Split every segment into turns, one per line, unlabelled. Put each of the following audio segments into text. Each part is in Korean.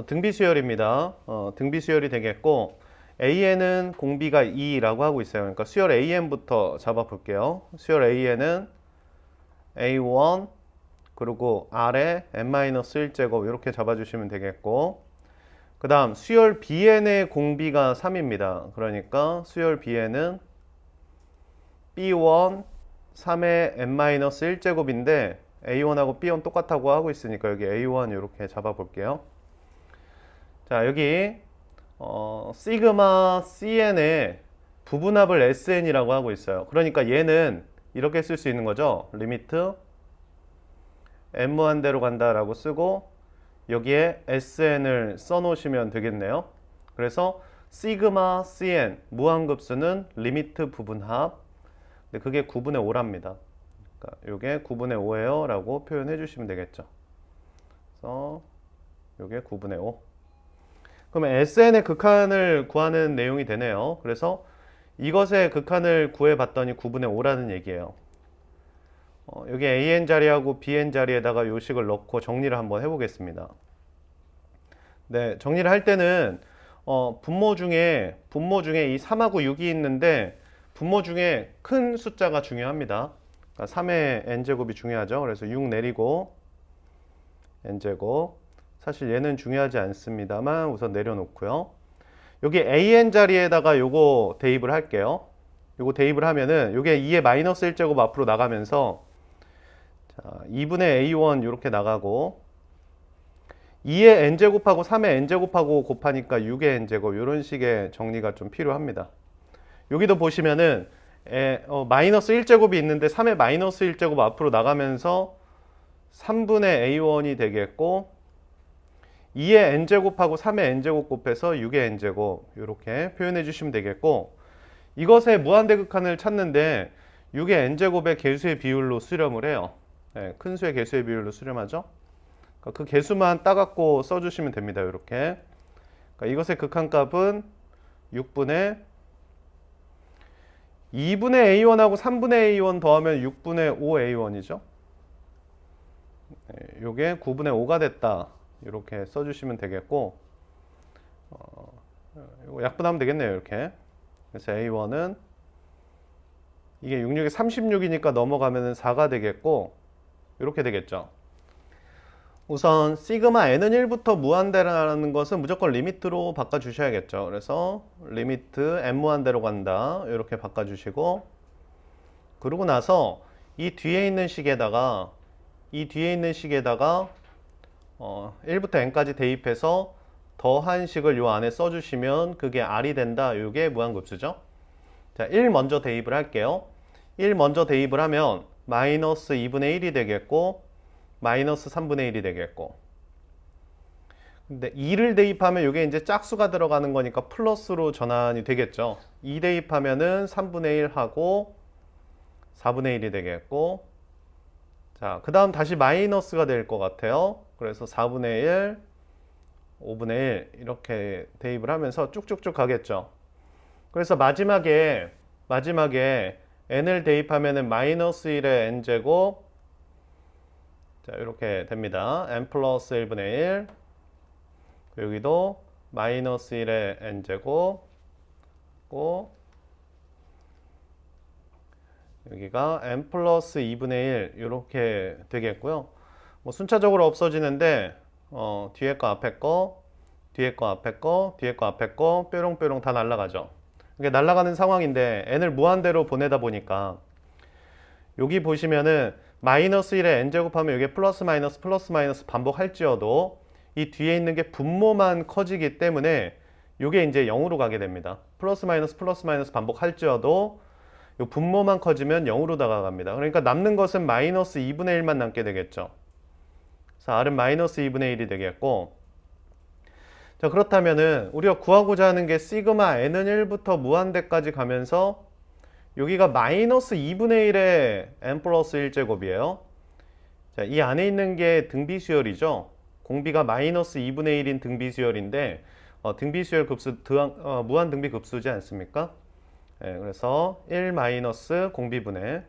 등비 수열입니다. 등비 수열이 되겠고 AN은 공비가 2라고 하고 있어요. 그러니까 수열 AN부터 잡아 볼게요. 수열 AN은 A1 그리고 R에 n-1제곱 이렇게 잡아주시면 되겠고, 그 다음 수열 BN의 공비가 3입니다. 그러니까 수열 BN은 B1 3의 n-1제곱인데 A1하고 B1 똑같다고 하고 있으니까 여기 A1 이렇게 잡아 볼게요. 자, 여기 시그마 CN의 부분합을 SN이라고 하고 있어요. 그러니까 얘는 이렇게 쓸 수 있는 거죠. 리미트 n 무한대로 간다라고 쓰고 여기에 SN을 써놓으시면 되겠네요. 그래서 시그마 CN 무한급수는 리미트 부분합, 근데 그게 9분의 5랍니다. 그러니까 이게 9분의 5예요 라고 표현해 주시면 되겠죠. 그래서 이게 9분의 5. 그러면 SN의 극한을 구하는 내용이 되네요. 그래서 이것의 극한을 구해봤더니 9분의 5라는 얘기예요. 여기 AN 자리하고 BN 자리에다가 요식을 넣고 정리를 한번 해보겠습니다. 네, 정리를 할 때는 분모 중에 이 3하고 6이 있는데 분모 중에 큰 숫자가 중요합니다. 그러니까 3의 n제곱이 중요하죠. 그래서 6 내리고 n제곱. 사실 얘는 중요하지 않습니다만 우선 내려놓고요. 여기 an 자리에다가 요거 대입을 할게요. 요거 대입을 하면은 요게 2의 마이너스 1제곱 앞으로 나가면서 자, 2분의 a1 이렇게 나가고 2의 n제곱하고 3의 n제곱하고 곱하니까 6의 n제곱 이런 식의 정리가 좀 필요합니다. 여기도 보시면은 마이너스 1제곱이 있는데 3의 마이너스 1제곱 앞으로 나가면서 3분의 a1이 되겠고 2의 n제곱하고 3의 n제곱 곱해서 6의 n제곱 이렇게 표현해 주시면 되겠고, 이것의 무한대극한을 찾는데 6의 n제곱의 개수의 비율로 수렴을 해요. 네, 큰 수의 개수의 비율로 수렴하죠. 그러니까 그 개수만 따갖고 써주시면 됩니다. 이렇게. 그러니까 이것의 극한값은 6분의 2분의 a1하고 3분의 a1 더하면 6분의 5a1이죠. 이게 9분의 5가 됐다. 이렇게 써주시면 되겠고, 이거 약분하면 되겠네요. 이렇게. 그래서 A1은 이게 66에 36이니까 넘어가면 4가 되겠고, 이렇게 되겠죠. 우선 시그마 n은 1부터 무한대라는 것은 무조건 리미트로 바꿔주셔야겠죠. 그래서 리미트 n 무한대로 간다. 이렇게 바꿔주시고, 그러고 나서 이 뒤에 있는 식에다가 1부터 n까지 대입해서 더한 식을 요 안에 써주시면 그게 r이 된다. 이게 무한급수죠. 자, 1 먼저 대입을 할게요. 1 먼저 대입을 하면 마이너스 2분의 1이 되겠고 마이너스 3분의 1이 되겠고, 근데 2를 대입하면 이게 이제 짝수가 들어가는 거니까 플러스로 전환이 되겠죠. 2 대입하면은 3분의 1 하고 4분의 1이 되겠고, 자, 그 다음 다시 마이너스가 될 것 같아요. 그래서 4분의 1, 5분의 1 이렇게 대입을 하면서 쭉쭉쭉 가겠죠. 그래서 마지막에 n을 대입하면은 마이너스 1의 n제곱, 자, 이렇게 됩니다. n 플러스 1분의 1, 여기도 마이너스 1의 n제곱, 여기가 n 플러스 2분의 1 이렇게 되겠고요. 뭐 순차적으로 없어지는데 뒤에 거 앞에 거 뒤에 거 앞에 거 뒤에 거 앞에 거 뾰롱뾰롱 다 날아가죠. 이게 날아가는 상황인데 n을 무한대로 보내다 보니까 여기 보시면은 마이너스 1에 n제곱하면 이게 플러스 마이너스 반복할지어도 이 뒤에 있는 게 분모만 커지기 때문에 이게 이제 0으로 가게 됩니다. 플러스 마이너스 반복할지어도 이 분모만 커지면 0으로 다가갑니다. 그러니까 남는 것은 마이너스 2분의 1만 남게 되겠죠. 그래서 R은 마이너스 2분의 1이 되겠고, 자, 그렇다면은 우리가 구하고자 하는 게 시그마 n은 1부터 무한대까지 가면서 여기가 마이너스 2분의 1의 n 플러스 1제곱이에요. 자, 이 안에 있는 게 등비수열이죠. 공비가 마이너스 2분의 1인 등비수열인데 등비수열 급수 무한 등비 급수지 않습니까? 네, 그래서 1 마이너스 공비분의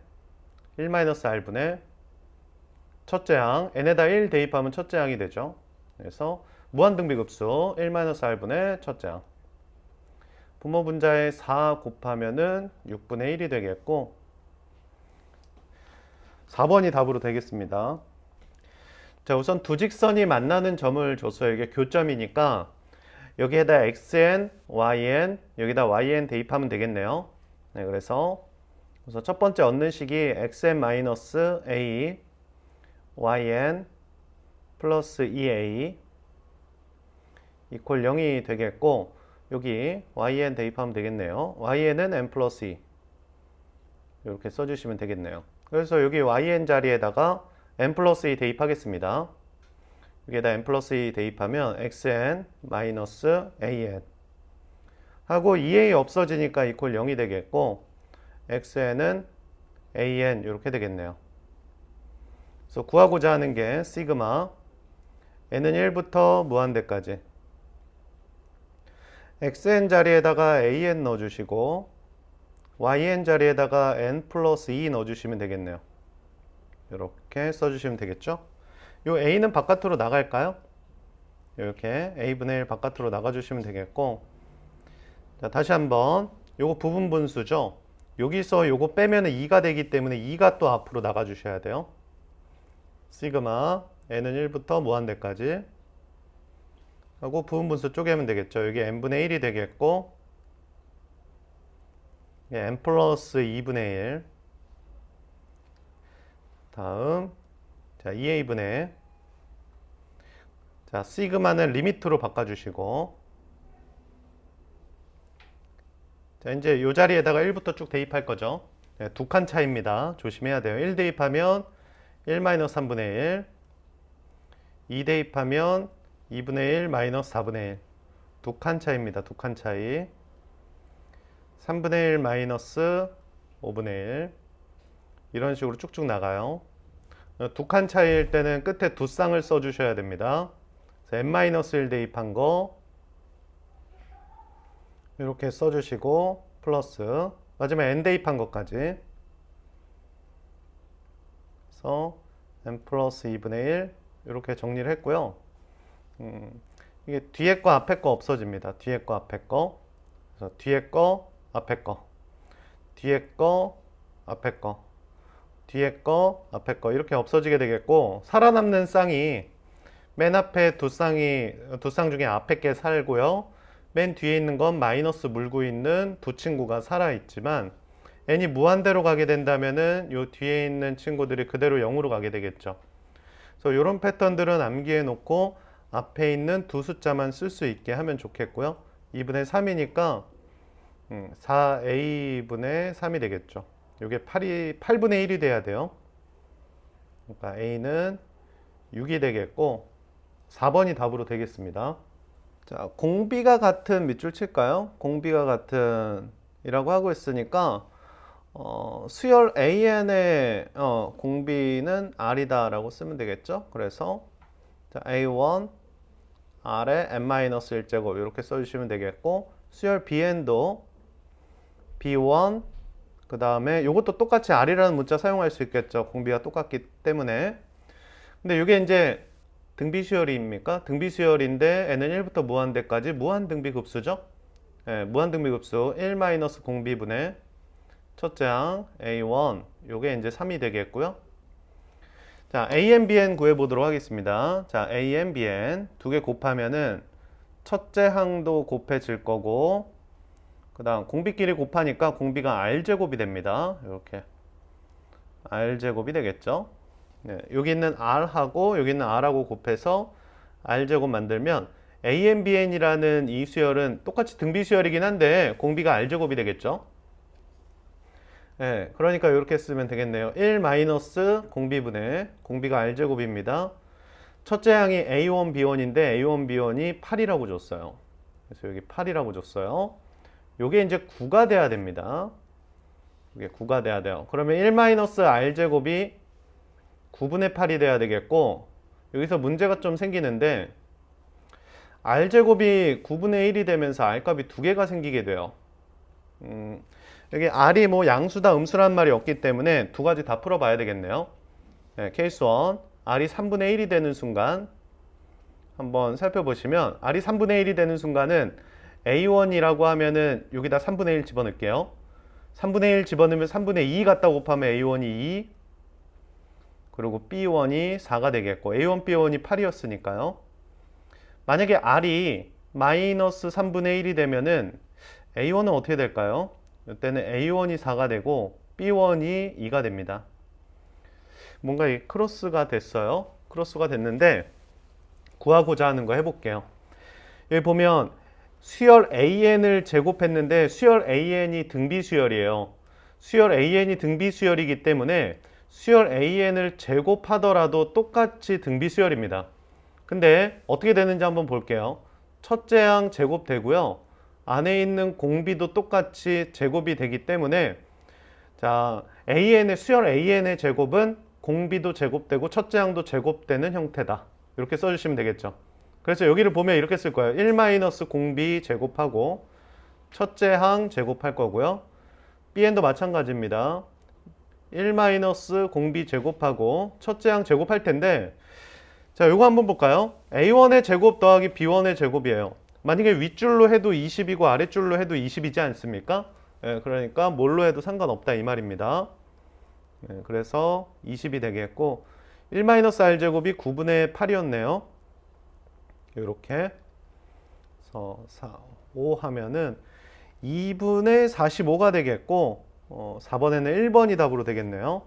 1 마이너스 r분의 첫째 항 n에다 1 대입하면 첫째 항이 되죠. 그래서 무한등비급수 1-r분의 첫째 항. 분모분자에 4 곱하면은 6분의 1이 되겠고 4번이 답으로 되겠습니다. 자, 우선 두 직선이 만나는 점을 줬어요. 이게 교점이니까 여기에다 xn, yn, 여기다 yn 대입하면 되겠네요. 네, 그래서 우선 첫 번째 얻는 식이 xn-a, yn 플러스 2a 이퀄 0이 되겠고 여기 yn 대입하면 되겠네요.yn은 n 플러스 2 이렇게 써주시면 되겠네요. 그래서 여기 yn 자리에다가 n 플러스 2 대입하겠습니다. 여기에다 n 플러스 2 대입하면 xn 마이너스 an 하고 2a 없어지니까 이퀄 0이 되겠고 xn은 an 이렇게 되겠네요. 그래서 구하고자 하는 게 시그마 n은 1부터 무한대까지 xn 자리에다가 an 넣어주시고 yn 자리에다가 n 플러스 2 넣어주시면 되겠네요. 이렇게 써주시면 되겠죠. 요 a는 바깥으로 나갈까요? 이렇게 a분의 1 바깥으로 나가주시면 되겠고 자, 다시 한번 요거 부분 분수죠. 여기서 요거 빼면 2가 되기 때문에 2가 또 앞으로 나가주셔야 돼요. 시그마 n은 1부터 무한대까지 하고 부분 분수 쪼개면 되겠죠. 여기 n분의 1이 되겠고 n 플러스 2분의 1 다음 자 2a분의 자 시그마는 리미트로 바꿔주시고 자 이제 이 자리에다가 1부터 쭉 대입할 거죠. 네, 두 칸 차이입니다. 조심해야 돼요. 1 대입하면 1-3분의 1 2 대입하면 2분의 1 마이너스 4분의 1 두 칸 차이입니다. 두 칸 차이 3분의 1 마이너스 5분의 1 이런 식으로 쭉쭉 나가요. 두 칸 차이일 때는 끝에 두 쌍을 써주셔야 됩니다. n-1 대입한 거 이렇게 써주시고 플러스 마지막에 n 대입한 것까지 그래서 n 플러스 2분의 1 이렇게 정리를 했고요. 이게 뒤에 거 앞에 거 없어집니다. 뒤에 거 앞에 거 그래서 뒤에 거 앞에 거 뒤에 거 앞에 거 뒤에 거 앞에 거 이렇게 없어지게 되겠고 살아남는 쌍이 맨 앞에 두 쌍 중에 앞에 게 살고요. 맨 뒤에 있는 건 마이너스 물고 있는 두 친구가 살아있지만 n이 무한대로 가게 된다면은 요 뒤에 있는 친구들이 그대로 0으로 가게 되겠죠. 그래서 이런 패턴들은 암기해 놓고 앞에 있는 두 숫자만 쓸 수 있게 하면 좋겠고요. 2분의 3이니까 4a분의 3이 되겠죠. 이게 8분의 1이 돼야 돼요. 그러니까 a는 6이 되겠고 4번이 답으로 되겠습니다. 자, 공비가 같은 밑줄 칠까요? 공비가 같은 이라고 하고 있으니까 수열 AN의 공비는 R이다 라고 쓰면 되겠죠. 그래서 자, A1 R에 n-1제곱 이렇게 써주시면 되겠고 수열 BN도 B1 그 다음에 이것도 똑같이 R이라는 문자 사용할 수 있겠죠. 공비가 똑같기 때문에. 근데 이게 이제 등비수열입니까? 등비수열인데 n은 1부터 무한대까지 무한등비급수죠. 네, 무한등비급수 1-공비분의 첫째 항 A1 요게 이제 3이 되겠고요. 자, AN, BN 구해보도록 하겠습니다. 자, AN, BN 두 개 곱하면은 첫째 항도 곱해질 거고 그 다음 공비끼리 곱하니까 공비가 R제곱이 됩니다. 이렇게 R제곱이 되겠죠. 네, 여기 있는 R하고 여기 있는 R하고 곱해서 R제곱 만들면 ANBN이라는 이 수열은 똑같이 등비수열이긴 한데 공비가 R제곱이 되겠죠. 네, 그러니까 이렇게 쓰면 되겠네요. 1 공비분의 공비가 R제곱입니다. 첫째 항이 A1, B1인데 A1, B1이 8이라고 줬어요. 그래서 여기 8이라고 줬어요. 요게 이제 9가 돼야 됩니다. 이게 9가 돼야 돼요. 그러면 1 R제곱이 9분의 8이 돼야 되겠고 여기서 문제가 좀 생기는데 R제곱이 9분의 1이 되면서 R값이 두 개가 생기게 돼요. 여기 R이 뭐 양수다 음수란 말이 없기 때문에 두 가지 다 풀어봐야 되겠네요. 네, 케이스 1 R이 3분의 1이 되는 순간 한번 살펴보시면 R이 3분의 1이 되는 순간은 A1이라고 하면은 여기다 3분의 1 집어넣을게요. 3분의 1 집어넣으면 3분의 2 갖다 곱하면 A1이 2, 그리고 B1이 4가 되겠고 A1, B1이 8이었으니까요. 만약에 R이 마이너스 3분의 1이 되면은 A1은 어떻게 될까요? 이때는 A1이 4가 되고 B1이 2가 됩니다. 뭔가 이 크로스가 됐어요. 크로스가 됐는데 구하고자 하는 거 해볼게요. 여기 보면 수열 AN을 제곱했는데 수열 AN이 등비수열이에요. 수열 AN이 등비수열이기 때문에 수열 AN을 제곱하더라도 똑같이 등비수열입니다. 근데 어떻게 되는지 한번 볼게요. 첫째 항 제곱되고요. 안에 있는 공비도 똑같이 제곱이 되기 때문에 자, 수열 AN의 제곱은 공비도 제곱되고 첫째 항도 제곱되는 형태다. 이렇게 써주시면 되겠죠. 그래서 여기를 보면 이렇게 쓸 거예요. 1 공비 제곱하고 첫째 항 제곱할 거고요. Bn도 마찬가지입니다. 1 공비 제곱하고 첫째 항 제곱할 텐데 자, 요거 한번 볼까요? A1의 제곱 더하기 B1의 제곱이에요. 만약에 윗줄로 해도 20이고 아랫줄로 해도 20이지 않습니까? 예, 그러니까 뭘로 해도 상관없다 이 말입니다. 예, 그래서 20이 되겠고 1 R제곱이 9분의 8이었네요. 이렇게 그래서 4, 5 하면은 2분의 45가 되겠고 4번에는 1번이 답으로 되겠네요.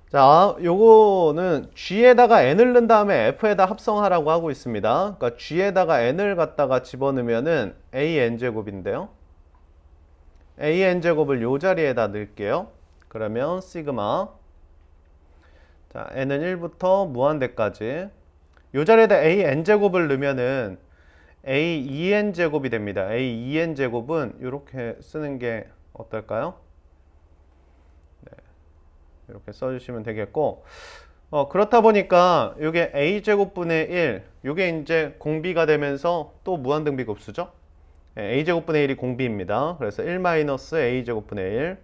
자, 요거는 G에다가 N을 넣은 다음에 F에다 합성하라고 하고 있습니다. 그러니까 G에다가 N을 갖다가 집어넣으면은 AN제곱인데요. AN제곱을 요 자리에다 넣을게요. 그러면 시그마 자, N은 1부터 무한대까지 요 자리에다 AN제곱을 넣으면은 A2N제곱이 됩니다. A2N제곱은 이렇게 쓰는 게 어떨까요? 네, 이렇게 써주시면 되겠고 그렇다 보니까 이게 A제곱분의 1 이게 이제 공비가 되면서 또 무한등비급수죠. A제곱분의 1이 공비입니다. 그래서 1 A제곱분의 1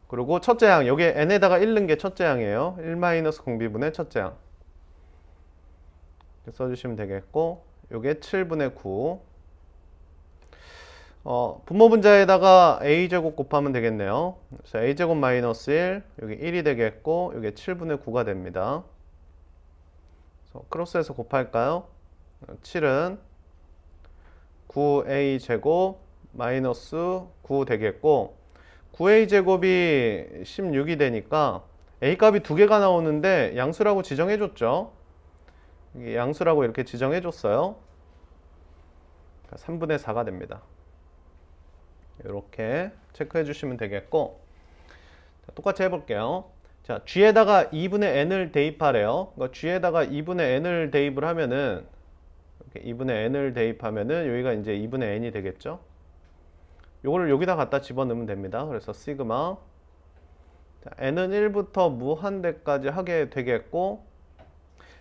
그리고 첫째 항 여기에 N에다가 1 넣은 게 첫째 항이에요. 1 공비분의 첫째 항 이렇게 써주시면 되겠고 요게 7분의 9 분모분자에다가 a제곱 곱하면 되겠네요. 그래서 a제곱 마이너스 1 여기 1이 되겠고 요게 7분의 9가 됩니다. 그래서 크로스해서 곱할까요? 7은 9a제곱 마이너스 9 되겠고 9a제곱이 16이 되니까 a값이 두 개가 나오는데 양수라고 지정해줬죠. 양수라고 이렇게 지정해줬어요. 3분의 4가 됩니다. 이렇게 체크해 주시면 되겠고 자, 똑같이 해볼게요. 자, G에다가 2분의 N을 대입하래요. 그러니까 G에다가 2분의 N을 대입을 하면은 이렇게 2분의 N을 대입하면은 여기가 이제 2분의 N이 되겠죠. 요거를 여기다 갖다 집어넣으면 됩니다. 그래서 시그마 자, N은 1부터 무한대까지 하게 되겠고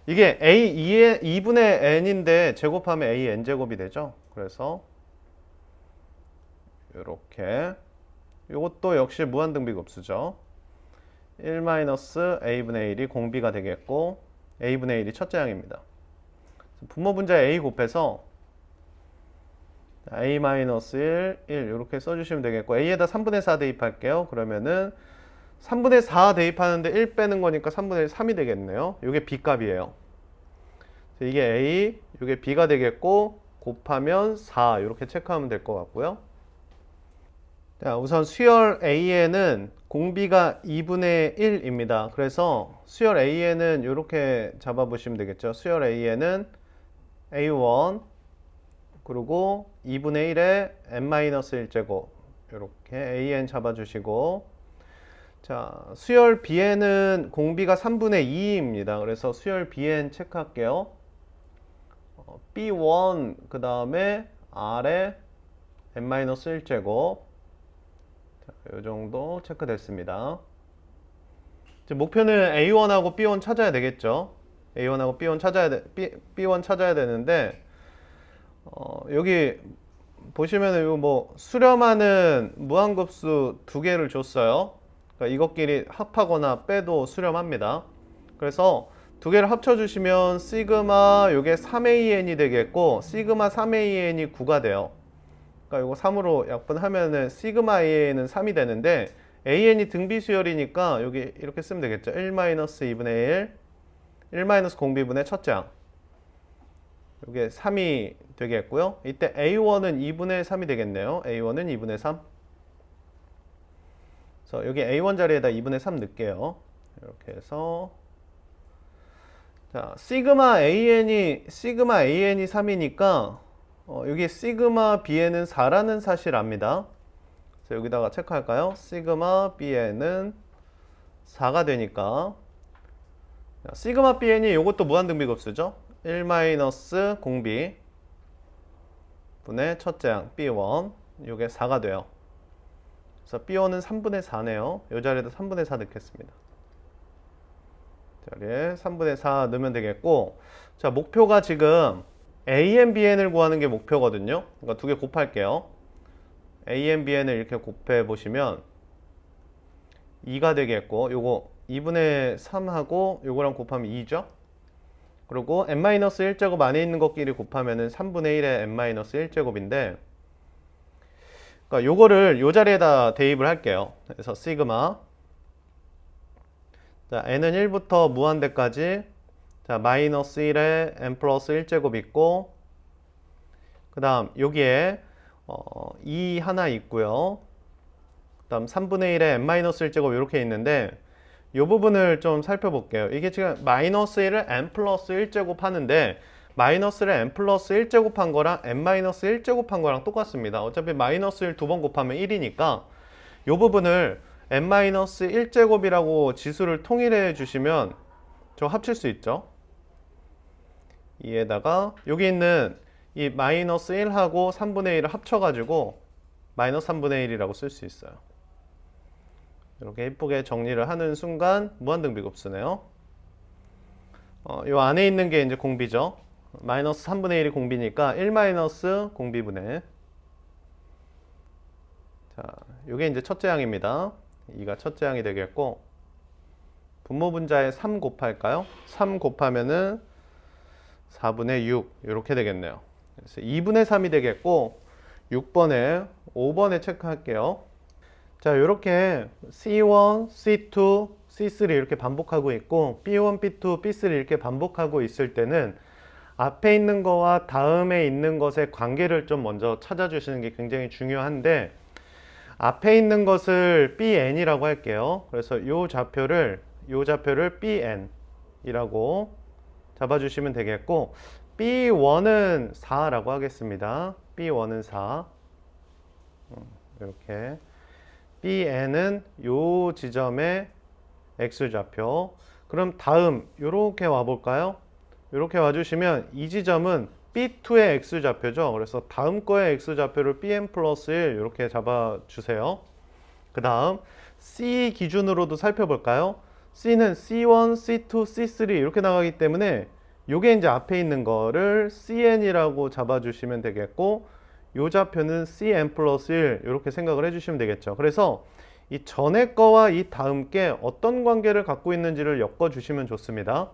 이게 A2분의 N인데 제곱하면 AN제곱이 되죠. 그래서 이렇게 이것도 역시 무한등비급수죠. 1-a분의 1이 공비가 되겠고 a분의 1이 첫째 항입니다. 분모분자에 a 곱해서 a-1, 1 이렇게 써주시면 되겠고 a에다 3분의 4 대입할게요. 그러면은 3분의 4 대입하는데 1 빼는 거니까 3분의 3이 되겠네요. 이게 b 값이에요. 이게 a, 이게 b가 되겠고 곱하면 4 이렇게 체크하면 될 것 같고요. 자, 우선 수열 AN은 공비가 2분의 1입니다. 그래서 수열 AN은 이렇게 잡아보시면 되겠죠. 수열 AN은 A1 그리고 2분의 1에 n-1제곱 이렇게 AN 잡아주시고 자, 수열 BN은 공비가 3분의 2입니다. 그래서 수열 BN 체크할게요. B1 그 다음에 R에 n-1제곱 이 정도 체크됐습니다. 이제 목표는 A1하고 B1 찾아야 되겠죠. A1하고 B1 B1 찾아야 되는데 여기 보시면 이거 뭐 수렴하는 무한급수 두 개를 줬어요. 그러니까 이것끼리 합하거나 빼도 수렴합니다. 그래서 두 개를 합쳐주시면 시그마 요게 3AN이 되겠고 시그마 3AN이 9가 돼요. 그러니까 요거 3으로 약분하면은 시그마 AN은 3이 되는데 AN이 등비수열이니까 여기 이렇게 쓰면 되겠죠. 1-2분의 1 공비분의 첫째 항. 요게 3이 되겠고요. 이때 A1은 2분의 3이 되겠네요. A1은 2분의 3. 그래서 여기 A1 자리에다 2분의 3 넣을게요. 이렇게 해서 자, 시그마 AN이 3이니까 여기 시그마 BN은 4라는 사실 압니다. 그래서 여기다가 체크할까요? 시그마 BN은 4가 되니까 시그마 BN이 이것도 무한등비급수죠. 1 공비 분의 첫째 항 B1 이게 4가 돼요. 그래서 B1은 3분의 4네요. 이 자리에다 3분의 4 넣겠습니다. 자리에 3분의 4 넣으면 되겠고, 자, 목표가 지금 AN, BN을 구하는 게 목표거든요. 그러니까 두 개 곱할게요. AN, BN을 이렇게 곱해 보시면 2가 되겠고, 요거 2분의 3하고 요거랑 곱하면 2죠. 그리고 n-1제곱 안에 있는 것끼리 곱하면은 3분의 1의 n-1제곱인데, 그러니까 요거를 요 자리에다 대입을 할게요. 그래서 시그마 자, n은 1부터 무한대까지 자, 마이너스 1에 n 플러스 1제곱 있고 그 다음 여기에 2 하나 있고요. 그 다음 3분의 1에 n-1제곱 이렇게 있는데 이 부분을 좀 살펴볼게요. 이게 지금 마이너스 1을 n 플러스 1제곱 하는데 마이너스를 n 플러스 1제곱 한 거랑 n-1제곱 한 거랑 똑같습니다. 어차피 마이너스 1 두 번 곱하면 1이니까 이 부분을 n-1제곱이라고 지수를 통일해 주시면 저 합칠 수 있죠. 이에다가 여기 있는 이 마이너스 1하고 3분의 1을 합쳐가지고 마이너스 3분의 1이라고 쓸 수 있어요. 이렇게 예쁘게 정리를 하는 순간 무한등비급수네요. 요 안에 있는 게 이제 공비죠. 마이너스 3분의 1이 공비니까 1 마이너스 공비분의 자, 요게 이제 첫째 항입니다. 2가 첫째 항이 되겠고 분모 분자에 3 곱할까요? 3 곱하면은 4분의 6 이렇게 되겠네요. 그래서 2분의 3이 되겠고 6번에 5번에 체크할게요. 자, 이렇게 C1, C2, C3 이렇게 반복하고 있고 B1, B2, B3 이렇게 반복하고 있을 때는 앞에 있는 거와 다음에 있는 것의 관계를 좀 먼저 찾아주시는 게 굉장히 중요한데 앞에 있는 것을 BN이라고 할게요. 그래서 이 좌표를 BN이라고 잡아주시면 되겠고 B1은 4라고 하겠습니다. B1은 4 이렇게 BN은 요 지점의 X좌표. 그럼 다음 이렇게 와볼까요? 이렇게 와주시면 이 지점은 B2의 X좌표죠. 그래서 다음 거의 X좌표를 BN 플러스 1 이렇게 잡아주세요. 그 다음 C 기준으로도 살펴볼까요? C는 C1, C2, C3 이렇게 나가기 때문에 요게 이제 앞에 있는 거를 CN이라고 잡아주시면 되겠고 요 좌표는 CN 플러스 1 이렇게 생각을 해주시면 되겠죠. 그래서 이 전에 거와 이 다음 게 어떤 관계를 갖고 있는지를 엮어주시면 좋습니다.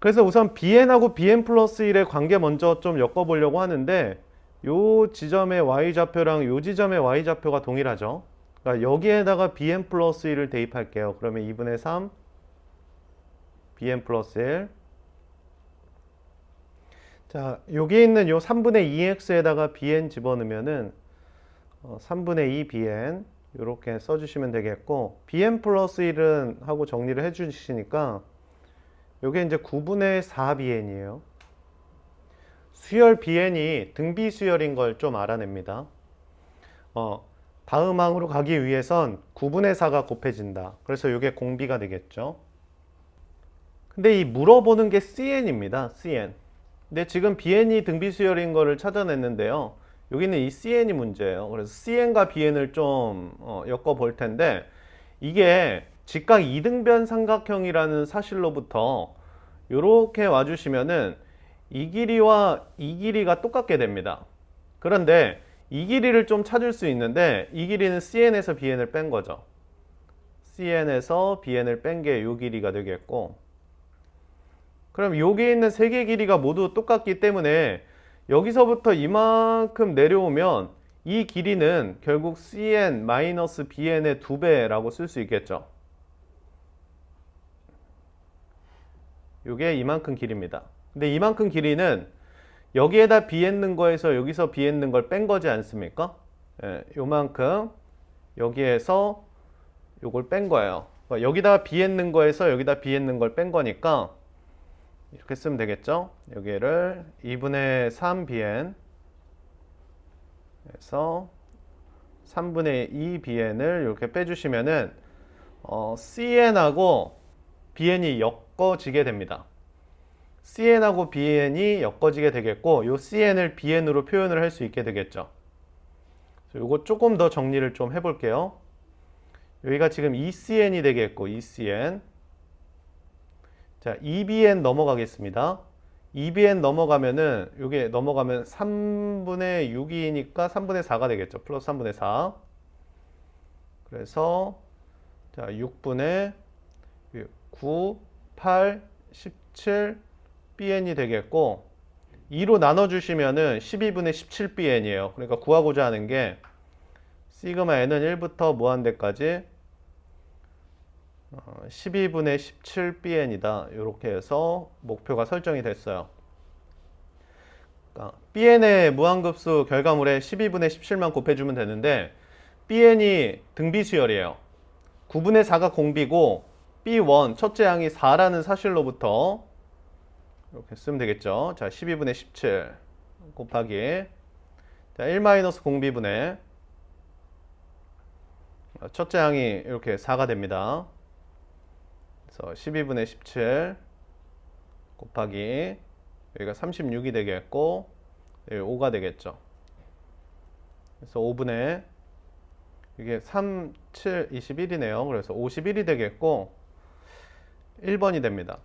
그래서 우선 BN하고 BN 플러스 1의 관계 먼저 좀 엮어보려고 하는데 요 지점의 Y좌표랑 요 지점의 Y좌표가 동일하죠. 그러니까 여기에다가 BN 플러스 1을 대입할게요. 그러면 2분의 3 BN 플러스 1 자, 여기 있는 요 3분의 2x에다가 bn 집어넣으면은 3분의 2 bn 이렇게 써주시면 되겠고 bn 플러스 1은 하고 정리를 해주시니까 요게 이제 9분의 4 bn이에요. 수열 bn이 등비 수열인 걸 좀 알아냅니다. 다음 항으로 가기 위해선 9분의 4가 곱해진다. 그래서 요게 공비가 되겠죠. 근데 이 물어보는 게 cn입니다. cn. 근데 지금 BN이 등비수열인 거를 찾아냈는데요. 여기는 이 CN이 문제예요. 그래서 CN과 BN을 좀 엮어 볼 텐데 이게 직각 이등변 삼각형이라는 사실로부터 이렇게 와주시면은 이 길이와 이 길이가 똑같게 됩니다. 그런데 이 길이를 좀 찾을 수 있는데 이 길이는 CN에서 BN을 뺀 거죠. CN에서 BN을 뺀 게 이 길이가 되겠고 그럼 여기에 있는 세 개 길이가 모두 똑같기 때문에 여기서부터 이만큼 내려오면 이 길이는 결국 cn-bn의 2배라고 쓸 수 있겠죠. 이게 이만큼 길입니다. 근데 이만큼 길이는 여기에다 bn 거에서 여기서 bn 걸 뺀 거지 않습니까? 예, 요만큼 여기에서 요걸 뺀 거예요. 여기다 bn 거에서 여기다 bn 걸 뺀 거니까 이렇게 쓰면 되겠죠. 여기를 2분의 3bn 에서 3분의 2bn을 이렇게 빼주시면은 cn하고 bn이 엮어지게 됩니다. cn하고 bn이 엮어지게 되겠고 요 cn을 bn으로 표현을 할 수 있게 되겠죠. 요거 조금 더 정리를 좀 해볼게요. 여기가 지금 2cn이 되겠고 2cn 자 2bn 넘어가겠습니다. 2bn 넘어가면은 요게 넘어가면 3분의 6이니까 3분의 4가 되겠죠. 플러스 3분의 4 그래서 자 6분의 9, 8, 17 bn이 되겠고 2로 나눠주시면은 12분의 17bn이에요. 그러니까 구하고자 하는 게 시그마 n은 1부터 무한대까지 12분의 17bn이다. 이렇게 해서 목표가 설정이 됐어요. 그러니까 bn의 무한급수 결과물에 12분의 17만 곱해주면 되는데 bn이 등비수열이에요. 9분의 4가 공비고 b1 첫째 항이 4라는 사실로부터 이렇게 쓰면 되겠죠. 자, 12분의 17 곱하기 자, 1 공비분의 첫째 항이 이렇게 4가 됩니다. 그래서 12분의 17 곱하기 여기가 36이 되겠고 여기 5가 되겠죠. 그래서 5분의 이게 3, 7, 21이네요. 그래서 51이 되겠고 1번이 됩니다.